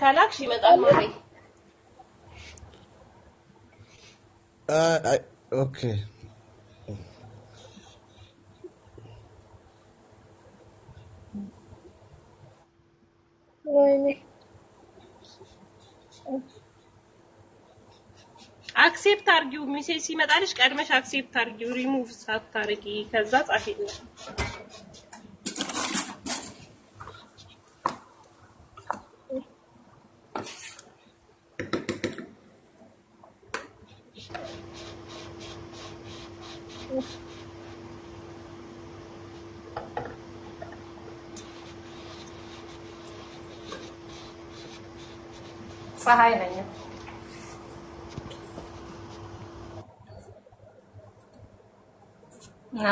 ከላክሽ ይመጣል ማሬ። Okay. ወይኔ አክሴፕት አርጊው። ሜሴጅ ሲመጣልሽ ቀድመሽ አክሴፕት አርጊው። ሪሙቭ ሳታርጊ ከዛ ጻፊልኝ። ፀሐይ ነኝ።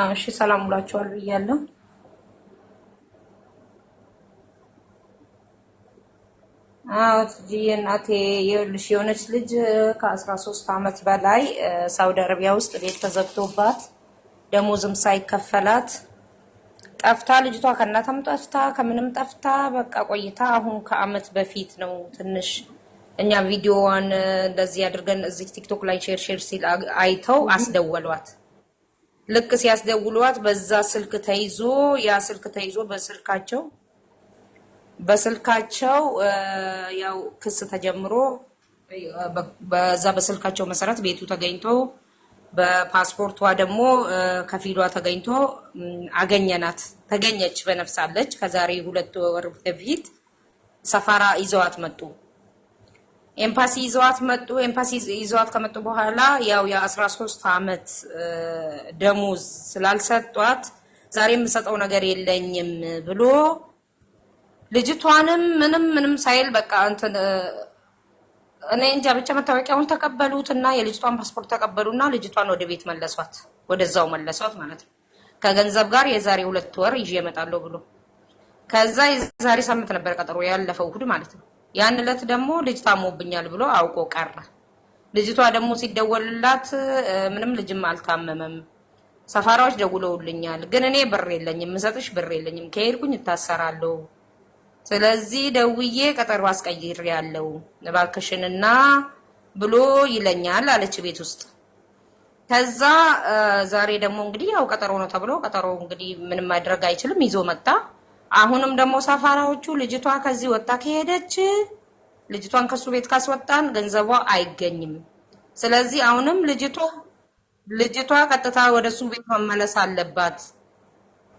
እሺ ሰላም ብላችኋል ብያለሁ። አዎ ትጂዬ እናቴ ይኸውልሽ የሆነች ልጅ ከ13 ዓመት በላይ ሳውዲ አረቢያ ውስጥ ቤት ተዘግቶባት ደሞዝም ሳይከፈላት ጠፍታ ልጅቷ ከእናቷም ጠፍታ ከምንም ጠፍታ በቃ ቆይታ አሁን ከአመት በፊት ነው ትንሽ እኛ ቪዲዮዋን እንደዚህ አድርገን እዚህ ቲክቶክ ላይ ሼር ሲል አይተው አስደወሏት። ልክ ሲያስደውሏት በዛ ስልክ ተይዞ ያ ስልክ ተይዞ በስልካቸው ያው ክስ ተጀምሮ በዛ በስልካቸው መሰረት ቤቱ ተገኝቶ በፓስፖርቷ ደግሞ ከፊሏ ተገኝቶ ተገኘች በነፍሳለች። ከዛሬ 2 ወር በፊት ሰፋራ ይዘዋት መጡ። ኤምባሲ ይዘዋት ከመጡ በኋላ ያው የ13 ዓመት ደሞዝ ስላልሰጧት ዛሬ የምሰጠው ነገር የለኝም ብሎ ልጅቷንም ምንም ሳይል በቃ እንትን እኔ እንጃ ብቻ መታወቂያውን ተቀበሉትና የልጅቷን ፓስፖርት ተቀበሉና ልጅቷን ወደ ቤት መለሷት፣ ወደዛው መለሷት ማለት ነው። ከገንዘብ ጋር የዛሬ 2 ወር ይዤ እመጣለሁ ብሎ ከዛ የዛሬ ሳምንት ነበር ቀጠሮ ያለፈው እሑድ ማለት ነው። ያን ዕለት ደግሞ ልጅ ታሞብኛል ብሎ አውቆ ቀረ። ልጅቷ ደግሞ ሲደወልላት ምንም ልጅም አልታመመም፣ ሰፋራዎች ደውለውልኛል፣ ግን እኔ ብር የለኝም፣ ምሰጥሽ ብር የለኝም፣ ከሄድኩኝ እታሰራለሁ፣ ስለዚህ ደውዬ ቀጠሮ አስቀይሬያለሁ እባክሽንና ብሎ ይለኛል አለች ቤት ውስጥ። ከዛ ዛሬ ደግሞ እንግዲህ ያው ቀጠሮ ነው ተብሎ ቀጠሮ እንግዲህ ምንም ማድረግ አይችልም ይዞ መጣ። አሁንም ደግሞ ሰፋራዎቹ ልጅቷ ከዚህ ወጣ ከሄደች ልጅቷን ከሱ ቤት ካስወጣን ገንዘቧ አይገኝም፣ ስለዚህ አሁንም ልጅቷ ቀጥታ ወደሱ ቤት መመለስ አለባት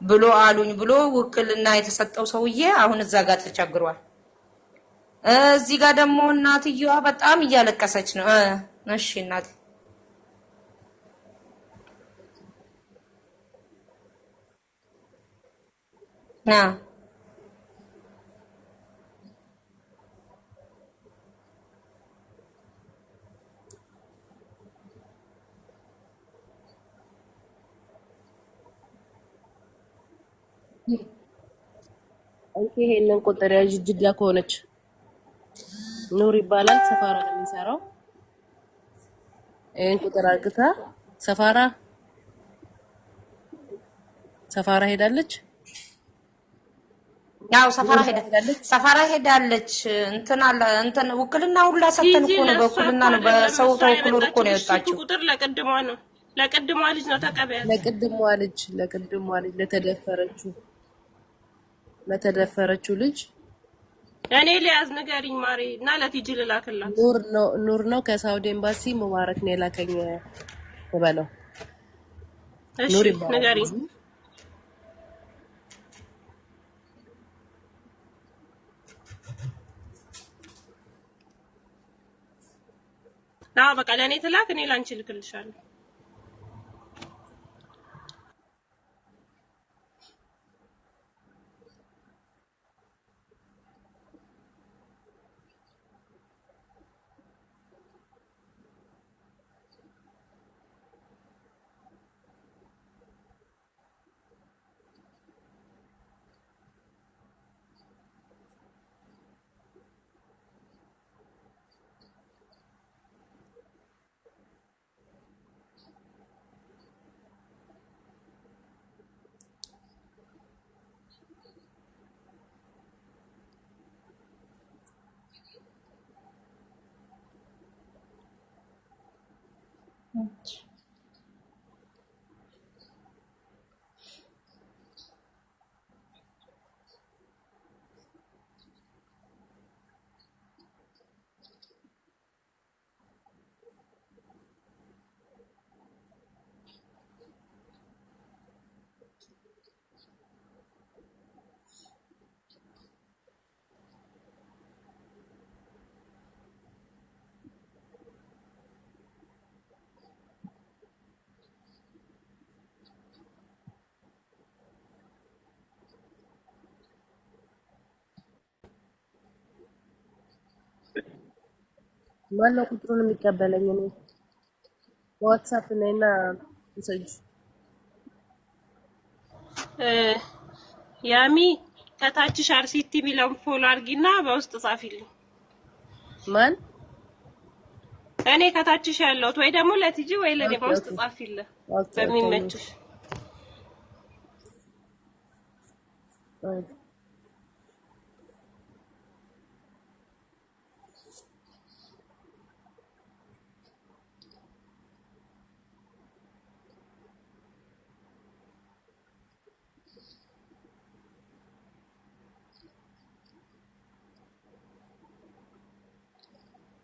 ብሎ አሉኝ ብሎ ውክልና የተሰጠው ሰውዬ አሁን እዛ ጋር ተቸግሯል። እዚህ ጋር ደግሞ እናትየዋ በጣም እያለቀሰች ነው። እሺ እናት ና አንቺ ይሄንን ቁጥር ያዥ። ጅዳ ከሆነች ኑር ይባላል። ሰፋራ ነው የሚሰራው። ይሄን ቁጥር አግታ ሰፋራ ሄዳለች። ያው ሰፋራ ሄዳለች። እንትን ውክልና ሁላ ሰተን እኮ ነው፣ በውክልና ነው፣ በሰው ተወክሎ እኮ ነው የወጣችው። ቁጥር ለቅድሟ ልጅ ነው ተቀበያት። ለቅድሟ ልጅ ለተደፈረችው ልጅ እኔ ሊያዝ ንገሪኝ ማሬ እና ለቲጂ ልላክላት። ኑር ነው ከሳውዲ ኤምባሲ ሙባረክ ነው የላከኝ ተበለው። እሺ ንገሪኝ። በቃ ለእኔ ትላክ፣ እኔ ላንቺ ልክልሻለሁ። ማነው ቁጥሩን የሚቀበለኝ? እኔ ዋትስአፕ ነይና ውሰጅ። ያሚ ከታች ሻርሲቲ ቢለም ፎሎ አድርጊና በውስጥ ጻፊልኝ። ማን? እኔ ከታችሽ ያለሁት ወይ ደግሞ ለቲጂ ወይ ለኔ ኦኬ በውስጥ ኦኬ ጻፊልኝ ኦኬ በሚመችሽ። ኦኬ።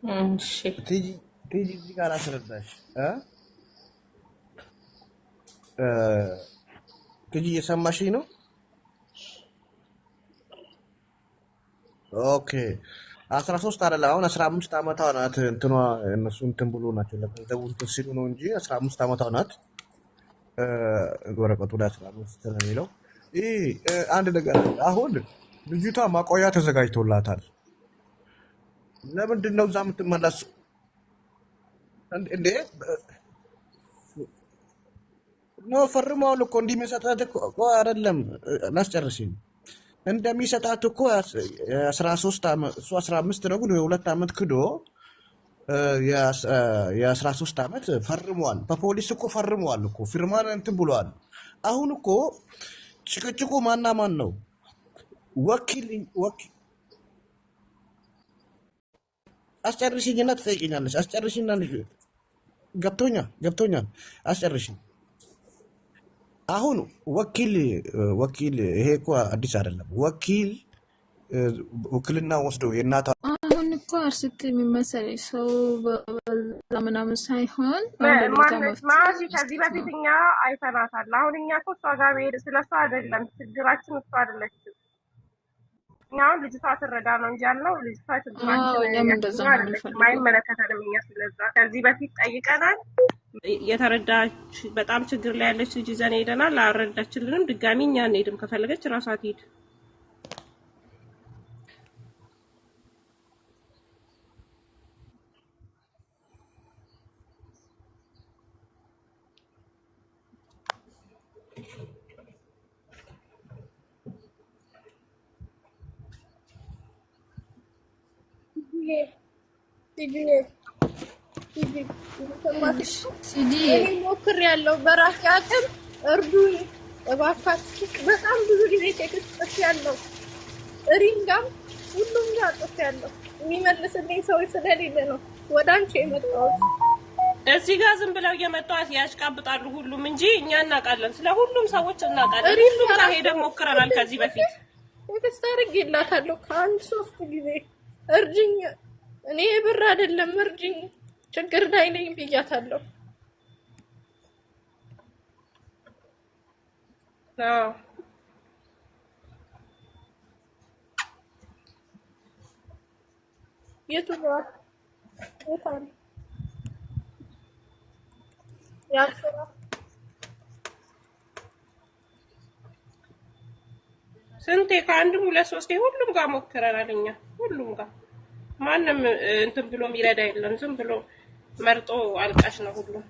እሺ ቲጂ እዚህ ጋር አስረዳሽ ቲጂ እየሰማሽኝ ነው? ኦኬ 13 አይደለም አሁን 15 ዓመቷ ናት። እንትኗ እነሱ እንትን ብሎ ናቸው ለገንዘቡ እንትን ሲሉ ነው እንጂ 15 ዓመቷ ናት። ወረቀቱ ላይ 15 ነው የሚለው። ይህ አንድ ነገር አለ። አሁን ልጅቷ ማቆያ ተዘጋጅቶላታል። ለምንድን ነው እዛ የምትመለሱ እንዴ? ኖ ፈርመዋል እኮ እንዲመሰጣት እኮ አይደለም። ላስጨርሽኝ እንደሚሰጣት እኮ 13 ዓመት እሱ 15 ነው፣ ግን የሁለት ዓመት ክዶ የ13 ዓመት ፈርመዋል። በፖሊስ እኮ ፈርመዋል እኮ ፊርማን እንትን ብለዋል። አሁን እኮ ጭቅጭቁ ማና ማን ነው? ወኪል አስጨርሽኝና ትጠይቂኛለሽ። አስጨርሽኝና ገብቶኛል። አስጨርሽኝ። አሁን ወኪል ይሄ እኮ አዲስ አይደለም። ወኪል ውክልና ወስዶ የእናታ አሁን እኮ አርስት የሚመሰል ሰው በዛ ምናምን ሳይሆን አሁን ለልጅቷ ማዚ መፍትሄ ከዚህ መስጠት በፊት ነው። እኛ አይተናታል። አሁን እኛ እኮ እሷ ጋር መሄድ ስለሷ አይደለም ችግራችን፣ እሷ አይደለችም። እኛ አሁን ልጅቷ ትረዳ ነው እንጂ ያልነው ልጅቷ አዎ ችግራችን እኛም እንደዛ ያችኛ ነው አይደለችም። የምንፈልገው። አይመለከተንም። እኛ ስለዛ ከዚህ በፊት ጠይቀናል። የተረዳች በጣም ችግር ላይ ያለች ልጅ ይዘን ሄደናል። አልረዳችልንም። ድጋሚ እኛ እንሄድም። ከፈለገች ራሷ ትሄድ። ሲዲ እኔ ሞክሬያለሁ። በራሴ አቅም እርዱኝ እባካችሁ። በጣም ብዙ ጊዜ ቴክስት ጽፌያለሁ። ሪንጋም ሁሉም ጋር ጽፌያለሁ። የሚመልስልኝ ሰው ስለሌለ ነው ወደ አንቺ የመጣሁት። እዚህ ጋር ዝም ብለው እየመጣሁ ያሽቃብጣሉ ሁሉም እንጂ እኛ እናውቃለን። ስለ ሁሉም ሰዎች እናውቃለን። ሁሉም ጋር ሄደን ሞክረናል ከዚህ በፊት። ቴክስት አድርጌላታለሁ ከአንድ 3 ጊዜ እርጅኝ፣ እኔ ብር አይደለም እርጅኝ፣ ችግር ላይ ነኝ ብያታለሁ። አዎ የቱ ጋር የታል ያልሰራ? ስንቴ ከአንድም 2 3 ሁሉም ጋር ሞክረናል። እኛ ሁሉም ጋር ማንም እንትን ብሎ የሚረዳ የለም። ዝም ብሎ መርጦ አልቃሽ ነው ሁሉም።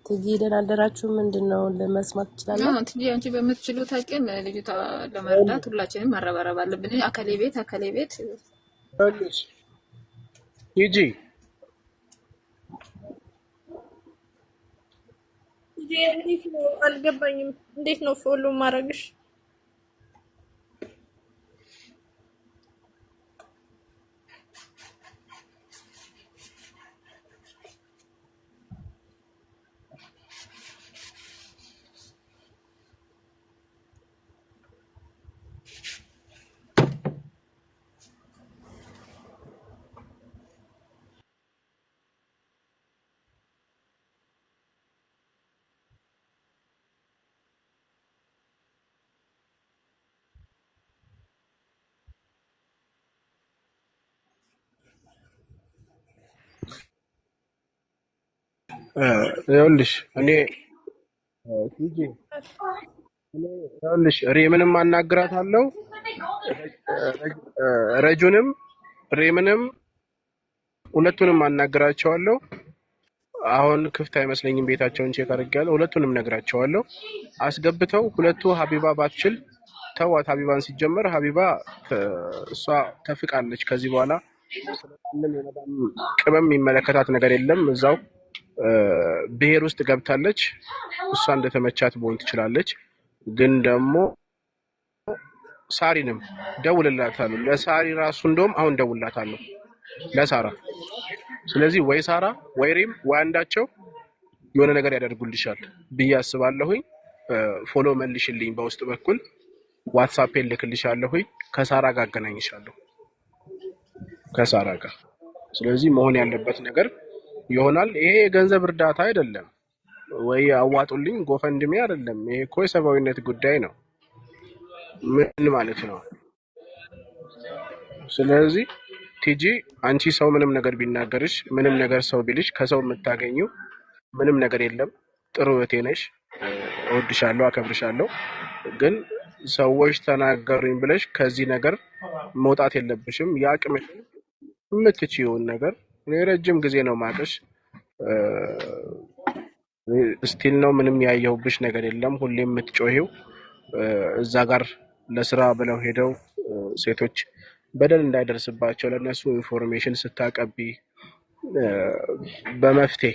ትጂ ደህና አደራችሁ። ምንድነው ለመስማት ትችላለህ? አዎ ትጂ አንቺ በምትችሉት አቅም ልጅቷ ለመርዳት ሁላችንም መረባረብ አለብን። አከሌ ቤት ሂጂ እንዴት ነው አልገባኝም። እንዴት ነው ፎሎ ማድረግሽ? ይኸውልሽ እኔ ቲጂ ይኸውልሽ ሬምንም አናግራታለሁ ረጁንም ሬምንም ሁለቱንም አናግራቸዋለሁ። አሁን ክፍት አይመስለኝም ቤታቸውን ቼክ አድርጌያለሁ። ሁለቱንም ነግራቸዋለሁ አስገብተው ሁለቱ ሀቢባ ባትችል ተዋት። ሀቢባን ሲጀመር ሀቢባ እሷ ተፍቃለች። ከዚህ በኋላ ስለማንም የመዳም ቅመም የሚመለከታት ነገር የለም። እዛው ብሔር ውስጥ ገብታለች። እሷ እንደተመቻት መሆን ትችላለች። ግን ደግሞ ሳሪንም ደውልላታለሁ። ለሳሪ ራሱ እንደውም አሁን ደውልላታለሁ ለሳራ። ስለዚህ ወይ ሳራ ወይ ሪም ወይ አንዳቸው የሆነ ነገር ያደርጉልሻል ብዬ አስባለሁኝ። ፎሎ መልሽልኝ በውስጥ በኩል ዋትስአፕ ልክልሻለሁኝ። ከሳራ ጋር አገናኝሻለሁ ከሳራ ጋር። ስለዚህ መሆን ያለበት ነገር ይሆናል። ይሄ የገንዘብ እርዳታ አይደለም ወይ አዋጡልኝ ጎፈንድሜ አይደለም። ይሄ እኮ የሰብአዊነት ጉዳይ ነው። ምን ማለት ነው? ስለዚህ ቲጂ አንቺ ሰው ምንም ነገር ቢናገርሽ ምንም ነገር ሰው ቢልሽ ከሰው የምታገኘው ምንም ነገር የለም። ጥሩ እህቴ ነሽ፣ እወድሻለሁ፣ አከብርሻለሁ። ግን ሰዎች ተናገሩኝ ብለሽ ከዚህ ነገር መውጣት የለብሽም። ያቅምሽን የምትችይውን ነገር እኔ ረጅም ጊዜ ነው ማቀሽ ስቲል ነው። ምንም ያየሁብሽ ነገር የለም። ሁሌም የምትጮሂው እዛ ጋር ለስራ ብለው ሄደው ሴቶች በደል እንዳይደርስባቸው ለነሱ ኢንፎርሜሽን ስታቀቢ በመፍትሄ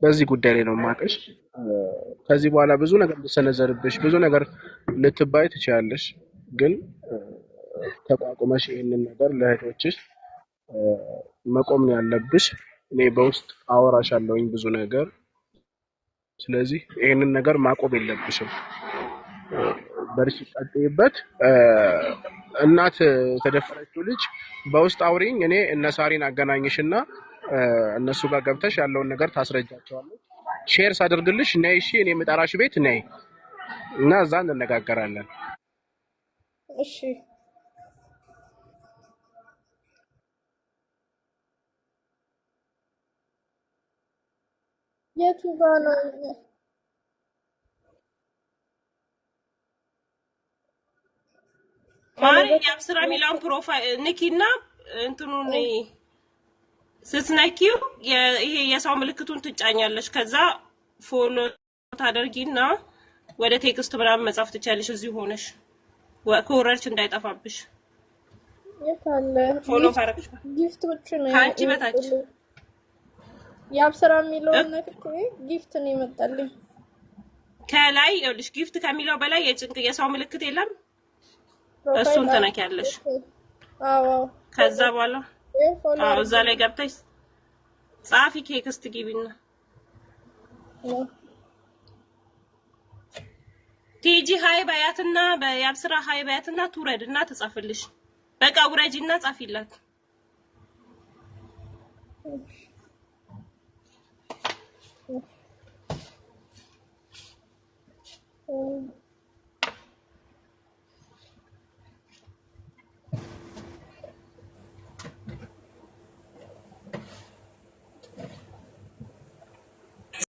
በዚህ ጉዳይ ላይ ነው ማቀሽ። ከዚህ በኋላ ብዙ ነገር ልሰነዘርብሽ ብዙ ነገር ልትባይ ትችያለሽ። ግን ተቋቁመሽ ይሄንን ነገር ለእህቶችሽ መቆም ነው ያለብሽ። እኔ በውስጥ አወራሻለሁኝ ብዙ ነገር። ስለዚህ ይሄንን ነገር ማቆም የለብሽም። በርሽ ቀጥይበት። እናት የተደፈረችው ልጅ በውስጥ አውሪኝ። እኔ እነ ሳሪን አገናኝሽና እነሱ ጋር ገብተሽ ያለውን ነገር ታስረጃቸዋለሽ። ሼር ሳደርግልሽ ነይ፣ እሺ? እኔ የምጠራሽ ቤት ነይ እና እዛ እንነጋገራለን። እሺ የቱ ጋር ነው? ማርያም ስራ ሚላን ፕሮፋይል ንኪና እንትኑን ስትነኪው ይሄ የሰው ምልክቱን ትጫኛለሽ። ከዛ ፎሎ ታደርጊና ወደ ቴክስት ምናምን መጻፍ ትችያለሽ። እዚሁ ሆነሽ ኮረርች እንዳይጠፋብሽ። የታለ ፎሎ ካረግሽ ጊፍቶች ነው ካንቺ በታች ያብስራ የሚለውን ነክቼ ጊፍት ነው ይመጣልኝ። ከላይ ይኸውልሽ ጊፍት ከሚለው በላይ የጭንቅ የሰው ምልክት የለም። እሱን ትነኪያለሽ። አዎ ከዛ በኋላ እዛ ላይ ገብተሽ ጻፊ ቴክስት ግቢና ቲጂ ሃይ ባያትና በያብስራ ሃይ ባያትና ትውረድና ትጻፍልሽ። በቃ ውረጂና ጻፊላት።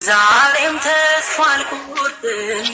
ዛሬም ተስፋ አልቆርጥም